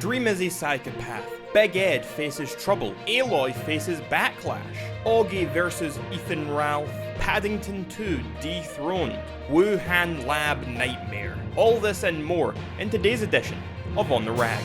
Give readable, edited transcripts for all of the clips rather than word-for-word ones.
Dream is a psychopath. Big Ed faces trouble. Aloy faces backlash. Augie vs Ethan Ralph. Paddington 2 dethroned. Wuhan lab nightmare. All this and more in today's edition of On the Rag.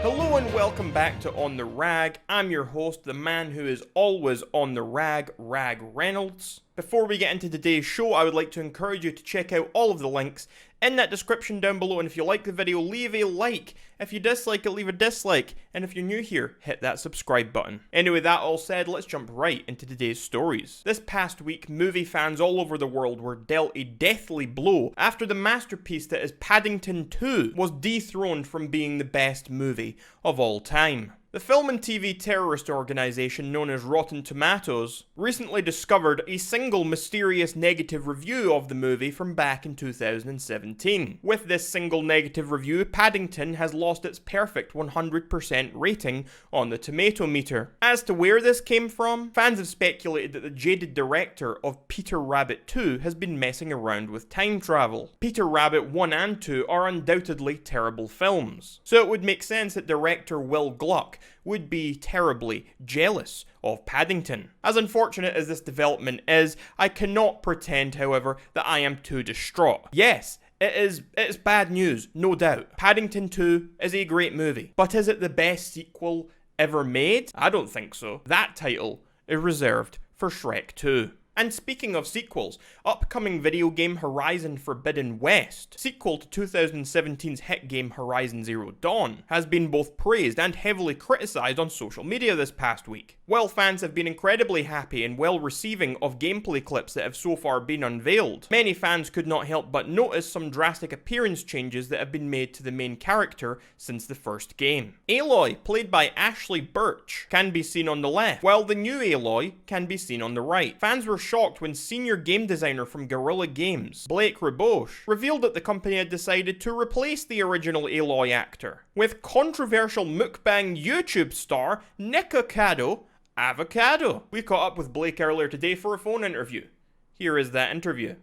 Hello and welcome back to On the Rag. I'm your host, the man who is always on the rag, Rag Reynolds. Before we get into today's show, I would like to encourage you to check out all of the links in that description down below, and if you like the video, leave a like. If you dislike it, leave a dislike, and if you're new here, hit that subscribe button. Anyway, that all said, let's jump right into today's stories. This past week, movie fans all over the world were dealt a deathly blow after the masterpiece that is Paddington 2 was dethroned from being the best movie of all time. The film and TV terrorist organisation known as Rotten Tomatoes recently discovered a single mysterious negative review of the movie from back in 2017. With this single negative review, Paddington has lost its perfect 100% rating on the tomato meter. As to where this came from, fans have speculated that the jaded director of Peter Rabbit 2 has been messing around with time travel. Peter Rabbit 1 and 2 are undoubtedly terrible films, so it would make sense that director Will Gluck would be terribly jealous of Paddington. As unfortunate as this development is, I cannot pretend, however, that I am too distraught. Yes, it's bad news, no doubt. Paddington 2 is a great movie, but is it the best sequel ever made? I don't think so. That title is reserved for Shrek 2. And speaking of sequels, upcoming video game Horizon Forbidden West, sequel to 2017's hit game Horizon Zero Dawn, has been both praised and heavily criticised on social media this past week. While fans have been incredibly happy and well receiving of gameplay clips that have so far been unveiled, many fans could not help but notice some drastic appearance changes that have been made to the main character since the first game. Aloy, played by Ashley Birch, can be seen on the left, while the new Aloy can be seen on the right. Fans were shocked when senior game designer from Guerrilla Games, Blake Reboche, revealed that the company had decided to replace the original Aloy actor with controversial mukbang YouTube star Nikocado Avocado. We caught up with Blake earlier today for a phone interview. Here is that interview.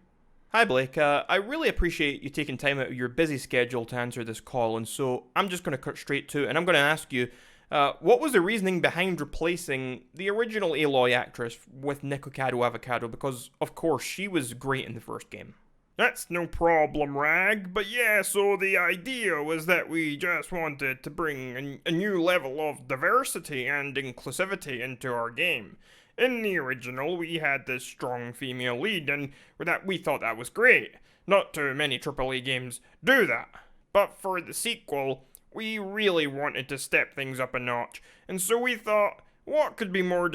Hi Blake, I really appreciate you taking time out of your busy schedule to answer this call, and so I'm just going to cut straight to it, and I'm going to ask you, what was the reasoning behind replacing the original Aloy actress with Nikocado Avocado? Because, of course, she was great in the first game. That's no problem, Rag, but yeah, so the idea was that we just wanted to bring a new level of diversity and inclusivity into our game. In the original, we had this strong female lead, and we thought that was great. Not too many AAA games do that. But for the sequel, we really wanted to step things up a notch, and so we thought, what could be more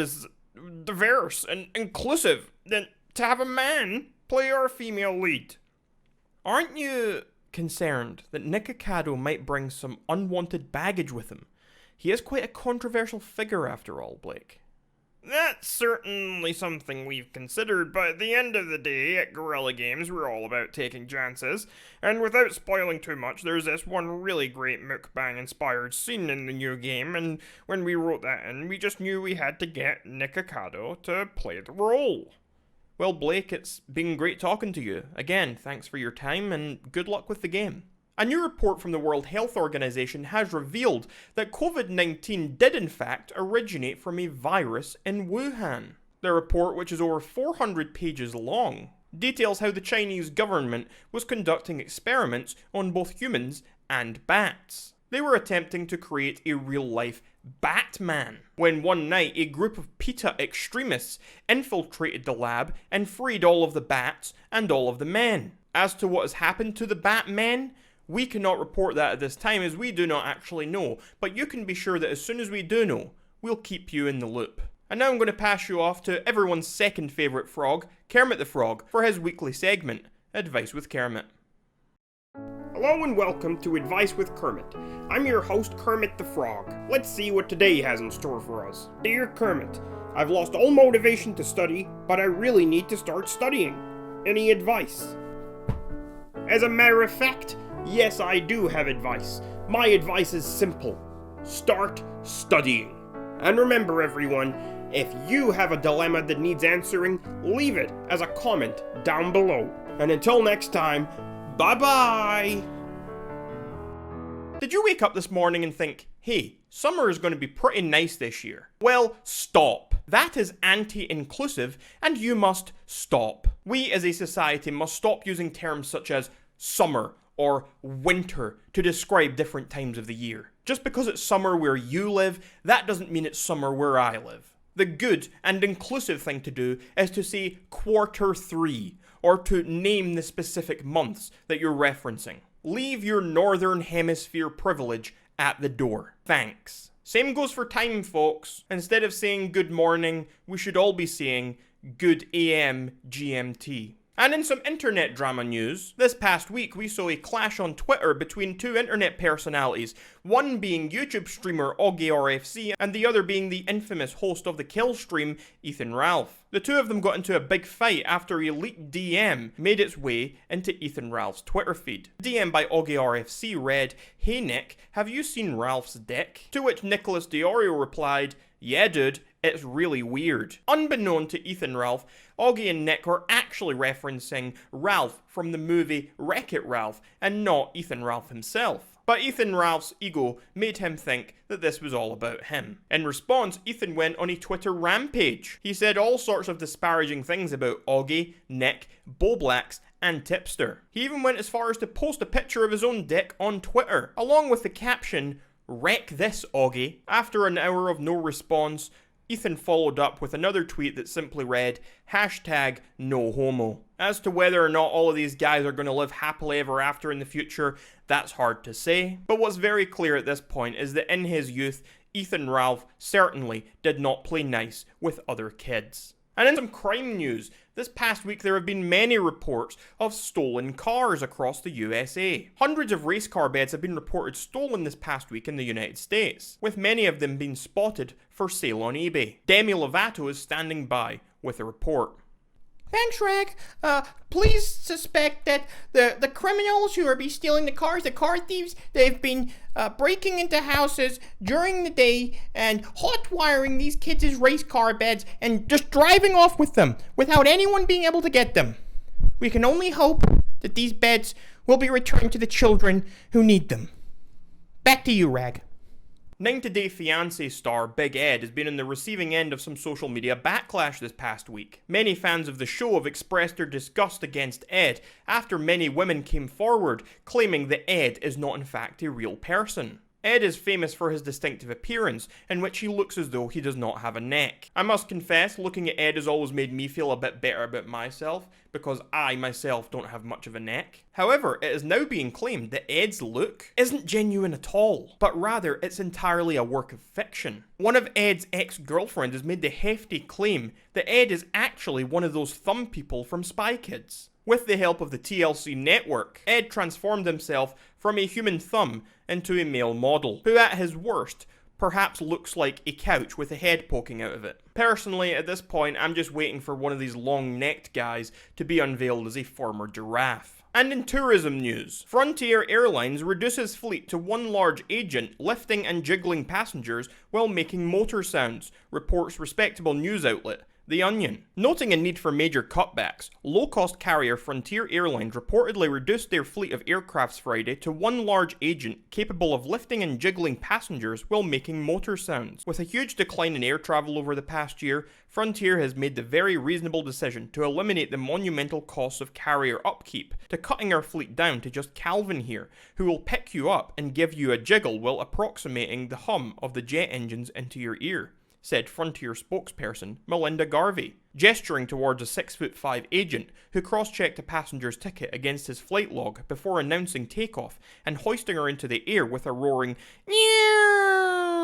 diverse and inclusive than to have a man play our female lead? Aren't you concerned that Nikocado might bring some unwanted baggage with him? He is quite a controversial figure after all, Blake. That's certainly something we've considered, but at the end of the day, at Guerrilla Games, we're all about taking chances, and without spoiling too much, there's this one really great mukbang-inspired scene in the new game, and when we wrote that in, we just knew we had to get Nikocado to play the role. Well, Blake, it's been great talking to you. Again, thanks for your time, and good luck with the game. A new report from the World Health Organization has revealed that COVID-19 did in fact originate from a virus in Wuhan. The report, which is over 400 pages long, details how the Chinese government was conducting experiments on both humans and bats. They were attempting to create a real-life Batman, when one night a group of PETA extremists infiltrated the lab and freed all of the bats and all of the men. As to what has happened to the Batmen, we cannot report that at this time as we do not actually know, but you can be sure that as soon as we do know, we'll keep you in the loop. And now I'm going to pass you off to everyone's second favourite frog, Kermit the Frog, for his weekly segment, Advice with Kermit. Hello and welcome to Advice with Kermit. I'm your host, Kermit the Frog. Let's see what today has in store for us. Dear Kermit, I've lost all motivation to study, but I really need to start studying. Any advice? As a matter of fact, yes, I do have advice. My advice is simple. Start studying. And remember everyone, If you have a dilemma that needs answering, leave it as a comment down below. And until next time, bye-bye! Did you wake up this morning and think, hey, summer is going to be pretty nice this year? Well, stop. That is anti-inclusive, and you must stop. We as a society must stop using terms such as summer or winter to describe different times of the year. Just because it's summer where you live, that doesn't mean it's summer where I live. The good and inclusive thing to do is to say Q3, or to name the specific months that you're referencing. Leave your northern hemisphere privilege at the door. Thanks. Same goes for time, folks. Instead of saying good morning, we should all be saying good AM GMT. And in some internet drama news, this past week we saw a clash on Twitter between two internet personalities, one being YouTube streamer Augie RFC and the other being the infamous host of the kill stream, Ethan Ralph. The two of them got into a big fight after a leaked DM made its way into Ethan Ralph's Twitter feed. The DM by Augie RFC read, "Hey Nick, have you seen Ralph's dick?" To which Nicholas Diorio replied, "Yeah dude, it's really weird." Unbeknown to Ethan Ralph, Augie and Nick were actually referencing Ralph from the movie Wreck-It Ralph and not Ethan Ralph himself. But Ethan Ralph's ego made him think that this was all about him. In response, Ethan went on a Twitter rampage. He said all sorts of disparaging things about Augie, Nick, Boblax, and Tipster. He even went as far as to post a picture of his own dick on Twitter, along with the caption, "Wreck this, Augie." After an hour of no response, Ethan followed up with another tweet that simply read, #NoHomo. As to whether or not all of these guys are going to live happily ever after in the future, that's hard to say. But what's very clear at this point is that in his youth, Ethan Ralph certainly did not play nice with other kids. And in some crime news, this past week there have been many reports of stolen cars across the USA. Hundreds of race car beds have been reported stolen this past week in the United States, with many of them being spotted for sale on eBay. Demi Lovato is standing by with a report. Thanks, Rag. Please suspect that the criminals who are stealing the cars, the car thieves, they've been breaking into houses during the day and hot-wiring these kids' race car beds and just driving off with them without anyone being able to get them. We can only hope that these beds will be returned to the children who need them. Back to you, Rag. 90 Day Fiancé star Big Ed has been on the receiving end of some social media backlash this past week. Many fans of the show have expressed their disgust against Ed after many women came forward claiming that Ed is not in fact a real person. Ed is famous for his distinctive appearance, in which he looks as though he does not have a neck. I must confess, looking at Ed has always made me feel a bit better about myself, because I myself don't have much of a neck. However, it is now being claimed that Ed's look isn't genuine at all, but rather it's entirely a work of fiction. One of Ed's ex-girlfriends has made the hefty claim that Ed is actually one of those thumb people from Spy Kids. With the help of the TLC network, Ed transformed himself from a human thumb into a male model, who at his worst perhaps looks like a couch with a head poking out of it. Personally, at this point, I'm just waiting for one of these long-necked guys to be unveiled as a former giraffe. And in tourism news, Frontier Airlines reduces fleet to one large agent lifting and jiggling passengers while making motor sounds, reports respectable news outlet The Onion. Noting a need for major cutbacks, low-cost carrier Frontier Airlines reportedly reduced their fleet of aircrafts Friday to one large agent capable of lifting and jiggling passengers while making motor sounds. With a huge decline in air travel over the past year, Frontier has made the very reasonable decision to eliminate the monumental costs of carrier upkeep, to cutting our fleet down to just Calvin here, who will pick you up and give you a jiggle while approximating the hum of the jet engines into your ear, said Frontier spokesperson Melinda Garvey, gesturing towards a 6'5" agent who cross-checked a passenger's ticket against his flight log before announcing takeoff and hoisting her into the air with a roaring "Meow."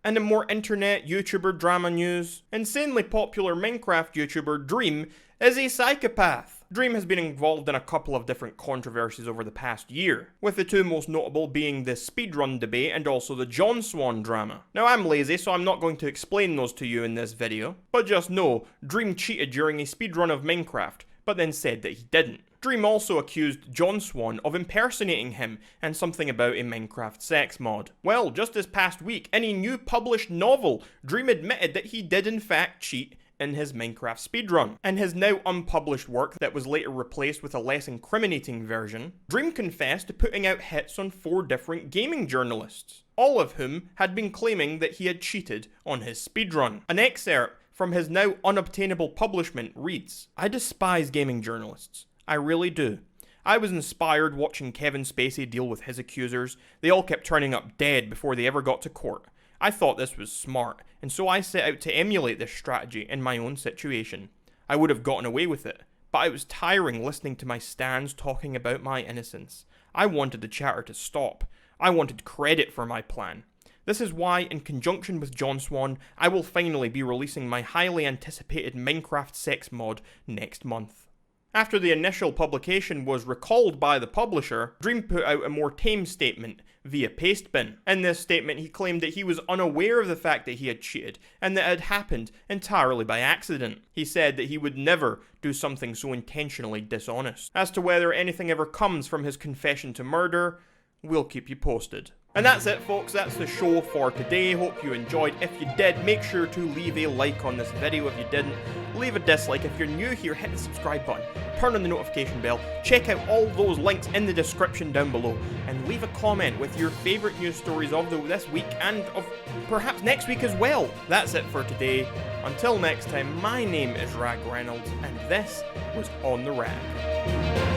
And in more internet YouTuber drama news, insanely popular Minecraft YouTuber Dream is a psychopath. Dream has been involved in a couple of different controversies over the past year, with the two most notable being the speedrun debate and also the John Swan drama. Now I'm lazy, so I'm not going to explain those to you in this video, but just know Dream cheated during a speedrun of Minecraft, but then said that he didn't. Dream also accused John Swan of impersonating him and something about a Minecraft sex mod. Well, just this past week, in a new published novel, Dream admitted that he did in fact cheat in his Minecraft speedrun. In his now unpublished work that was later replaced with a less incriminating version, Dream confessed to putting out hits on 4 different gaming journalists, all of whom had been claiming that he had cheated on his speedrun. An excerpt from his now unobtainable publishment reads, "I despise gaming journalists. I really do. I was inspired watching Kevin Spacey deal with his accusers. They all kept turning up dead before they ever got to court. I thought this was smart, and so I set out to emulate this strategy in my own situation. I would have gotten away with it, but it was tiring listening to my stans talking about my innocence. I wanted the chatter to stop. I wanted credit for my plan. This is why, in conjunction with John Swan, I will finally be releasing my highly anticipated Minecraft sex mod next month." After the initial publication was recalled by the publisher, Dream put out a more tame statement via Pastebin. In this statement, he claimed that he was unaware of the fact that he had cheated and that it had happened entirely by accident. He said that he would never do something so intentionally dishonest. As to whether anything ever comes from his confession to murder, we'll keep you posted. And that's it, folks. That's the show for today. Hope you enjoyed. If you did, make sure to leave a like on this video. If you didn't, leave a dislike. If you're new here, hit the subscribe button, turn on the notification bell, check out all those links in the description down below, and leave a comment with your favourite news stories of this week and of perhaps next week as well. That's it for today. Until next time, my name is Rag Reynolds, and this was On the Rag.